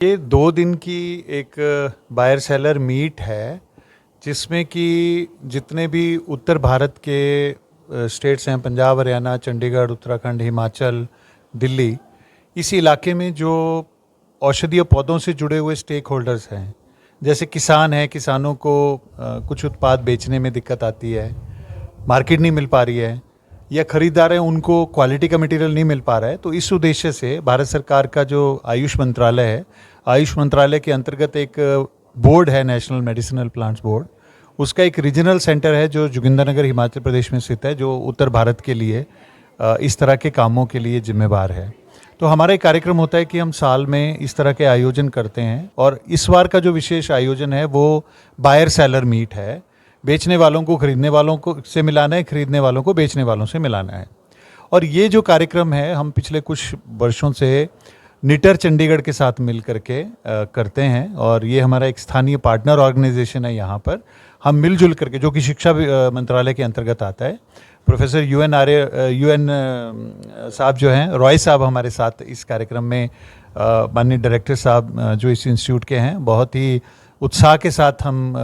ये 2 दिन की एक बायर सेलर मीट है, जिसमें कि जितने भी उत्तर भारत के स्टेट्स हैं, पंजाब, हरियाणा, चंडीगढ़, उत्तराखंड, हिमाचल, दिल्ली, इस इलाके में जो औषधीय पौधों से जुड़े हुए स्टेक होल्डर्स हैं, जैसे किसान हैं, किसानों को कुछ उत्पाद बेचने में दिक्कत आती है, मार्केट नहीं मिल पा रही है, या खरीदार हैं उनको क्वालिटी का मटेरियल नहीं मिल पा रहा है। तो इस उद्देश्य से भारत सरकार का जो आयुष मंत्रालय है, आयुष मंत्रालय के अंतर्गत एक बोर्ड है, नेशनल मेडिसिनल प्लांट्स बोर्ड, उसका एक रीजनल सेंटर है जो जोगिंदरनगर हिमाचल प्रदेश में स्थित है, जो उत्तर भारत के लिए इस तरह के कामों के लिए जिम्मेवार है। तो हमारा एक कार्यक्रम होता है कि हम साल में इस तरह के आयोजन करते हैं, और इस बार का जो विशेष आयोजन है वो बायर सेलर मीट है। बेचने वालों को खरीदने वालों को से मिलाना है, खरीदने वालों को बेचने वालों से मिलाना है। और ये जो कार्यक्रम है हम पिछले कुछ वर्षों से निटर चंडीगढ़ के साथ मिल करके करते हैं, और ये हमारा एक स्थानीय पार्टनर ऑर्गेनाइजेशन है। यहाँ पर हम मिलजुल करके, जो कि शिक्षा मंत्रालय के अंतर्गत आता है, प्रोफेसर यूएन साहब जो हैं, रॉय साहब हमारे साथ इस कार्यक्रम में, माननीय डायरेक्टर साहब जो इस इंस्टीट्यूट के हैं, बहुत ही उत्साह के साथ हम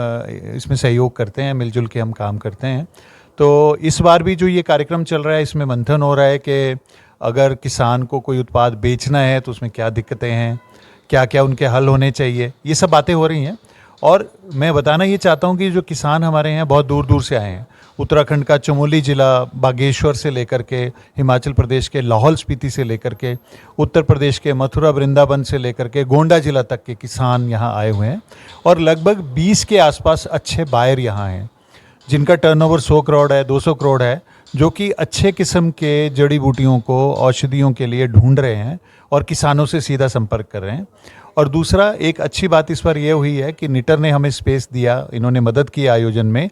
इसमें सहयोग करते हैं, मिलजुल के हम काम करते हैं। तो इस बार भी जो ये कार्यक्रम चल रहा है, इसमें मंथन हो रहा है कि अगर किसान को कोई उत्पाद बेचना है तो उसमें क्या दिक्कतें हैं, क्या क्या उनके हल होने चाहिए, ये सब बातें हो रही हैं। और मैं बताना ये चाहता हूँ कि जो किसान हमारे हैं बहुत दूर दूर से आए हैं। उत्तराखंड का चमोली जिला, बागेश्वर से लेकर के, हिमाचल प्रदेश के लाहौल स्पीति से लेकर के, उत्तर प्रदेश के मथुरा वृंदावन से लेकर के गोंडा जिला तक के किसान यहाँ आए हुए हैं, और लगभग 20 के आसपास अच्छे बायर यहाँ हैं, जिनका टर्नओवर 100 करोड़ है, 200 करोड़ है, जो कि अच्छे किस्म के जड़ी बूटियों को औषधियों के लिए ढूंढ रहे हैं और किसानों से सीधा संपर्क कर रहे हैं। और दूसरा, एक अच्छी बात इस पर यह हुई है कि निटर ने हमें स्पेस दिया, इन्होंने मदद की आयोजन में,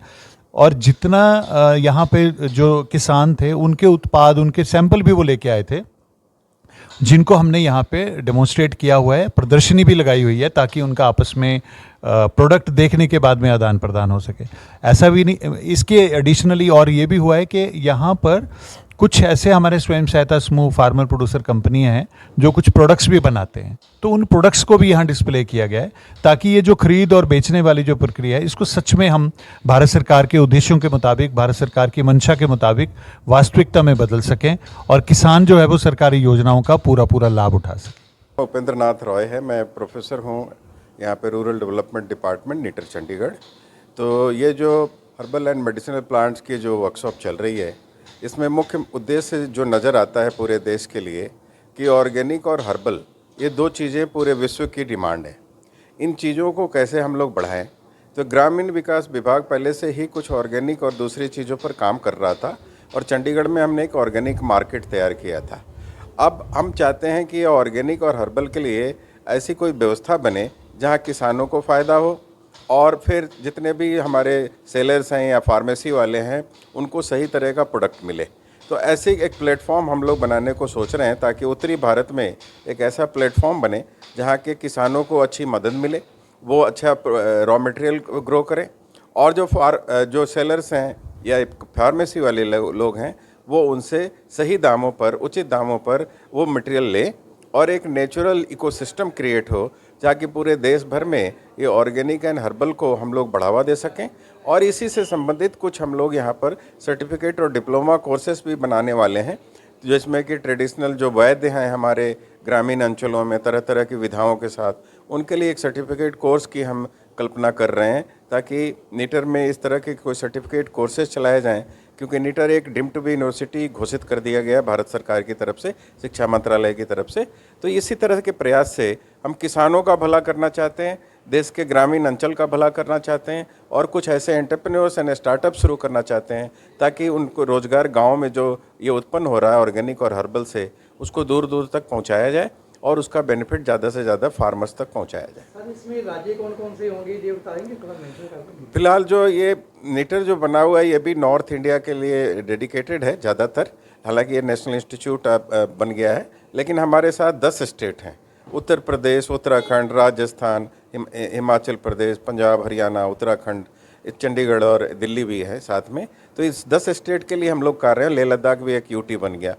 और जितना यहाँ पे जो किसान थे उनके उत्पाद, उनके सैंपल भी वो लेके आए थे, जिनको हमने यहाँ पे डेमोन्स्ट्रेट किया हुआ है, प्रदर्शनी भी लगाई हुई है, ताकि उनका आपस में प्रोडक्ट देखने के बाद में आदान प्रदान हो सके। ऐसा भी नहीं, इसके एडिशनली और ये भी हुआ है कि यहाँ पर कुछ ऐसे हमारे स्वयं सहायता समूह, फार्मर प्रोड्यूसर कंपनियां हैं जो कुछ प्रोडक्ट्स भी बनाते हैं, तो उन प्रोडक्ट्स को भी यहाँ डिस्प्ले किया गया है, ताकि ये जो खरीद और बेचने वाली जो प्रक्रिया है, इसको सच में हम भारत सरकार के उद्देश्यों के मुताबिक, भारत सरकार की मंशा के मुताबिक वास्तविकता में बदल सकें, और किसान जो है वो सरकारी योजनाओं का पूरा पूरा लाभ उठा सके। उपेंद्र नाथ रॉय है, मैं प्रोफेसर हूँ यहाँ पे rural development department, knitter Chandigarh. तो ये जो हर्बल एंड मेडिसिनल प्लांट्स की जो वर्कशॉप चल रही है, इसमें मुख्य उद्देश्य जो नज़र आता है पूरे देश के लिए कि ऑर्गेनिक और हर्बल, ये 2 चीज़ें पूरे विश्व की डिमांड है। इन चीज़ों को कैसे हम लोग बढ़ाएं। तो ग्रामीण विकास विभाग पहले से ही कुछ ऑर्गेनिक और दूसरी चीज़ों पर काम कर रहा था, और चंडीगढ़ में हमने एक ऑर्गेनिक मार्केट तैयार किया था। अब हम चाहते हैं कि ऑर्गेनिक और हर्बल के लिए ऐसी कोई व्यवस्था बने जहाँ किसानों को फ़ायदा हो, और फिर जितने भी हमारे सेलर्स हैं या फार्मेसी वाले हैं उनको सही तरह का प्रोडक्ट मिले। तो ऐसे एक प्लेटफॉर्म हम लोग बनाने को सोच रहे हैं, ताकि उत्तरी भारत में एक ऐसा प्लेटफॉर्म बने जहाँ के किसानों को अच्छी मदद मिले, वो अच्छा रॉ मटेरियल ग्रो करें, और जो सेलर्स हैं या फार्मेसी वाले लोग हैं वो उनसे सही दामों पर, उचित दामों पर वो मटेरियल लें, और एक नेचुरल इकोसिस्टम क्रिएट हो ताकि पूरे देश भर में ये ऑर्गेनिक एंड हर्बल को हम लोग बढ़ावा दे सकें। और इसी से संबंधित कुछ हम लोग यहाँ पर सर्टिफिकेट और डिप्लोमा कोर्सेस भी बनाने वाले हैं, जिसमें कि ट्रेडिशनल जो वैद्य हैं हमारे ग्रामीण अंचलों में तरह तरह की विधाओं के साथ, उनके लिए एक सर्टिफिकेट कोर्स की हम कल्पना कर रहे हैं, ताकि निटर में इस तरह के कोई सर्टिफिकेट कोर्सेज चलाए जाएं, क्योंकि निटर एक डीम्ड टू बी यूनिवर्सिटी घोषित कर दिया गया भारत सरकार की तरफ से, शिक्षा मंत्रालय की तरफ से। तो इसी तरह के प्रयास से हम किसानों का भला करना चाहते हैं, देश के ग्रामीण अंचल का भला करना चाहते हैं, और कुछ ऐसे एंटरप्रेन्योर्स एंड स्टार्टअप शुरू करना चाहते हैं, ताकि उनको रोज़गार गाँव में जो ये उत्पन्न हो रहा है ऑर्गेनिक और हर्बल से, उसको दूर दूर तक पहुँचाया जाए, और उसका बेनिफिट ज़्यादा से ज़्यादा फार्मर्स तक पहुंचाया जाए। सर, इसमें राज्य कौन कौन से होंगे ये बताएंगे, थोड़ा मेंशन कर देंगे। फिलहाल जो ये निटर जो बना हुआ है, ये भी नॉर्थ इंडिया के लिए डेडिकेटेड है ज़्यादातर। हालांकि ये नेशनल इंस्टीट्यूट बन गया है, लेकिन हमारे साथ 10 स्टेट हैं, उत्तर प्रदेश, उत्तराखंड, राजस्थान, हिमाचल प्रदेश, पंजाब, हरियाणा, उत्तराखंड, चंडीगढ़ और दिल्ली भी है साथ में। तो इस 10 स्टेट के लिए हम लोग कर रहे हैं। लेह लद्दाख भी एक यूटी बन गया।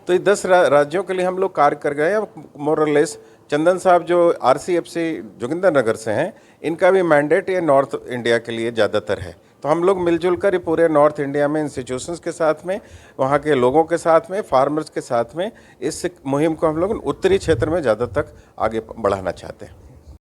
तो ये 10 राज्यों के लिए हम लोग कार्य कर गए हैं। मोर और लेस चंदन साहब जो RCFC जोगिंदर नगर से हैं, इनका भी मैंडेट ये नॉर्थ इंडिया के लिए ज़्यादातर है। तो हम लोग मिलजुल कर पूरे नॉर्थ इंडिया में इंस्टीट्यूशंस के साथ में, वहाँ के लोगों के साथ में, फार्मर्स के साथ में इस मुहिम को हम लोग उत्तरी क्षेत्र में ज़्यादा तक आगे बढ़ाना चाहते हैं।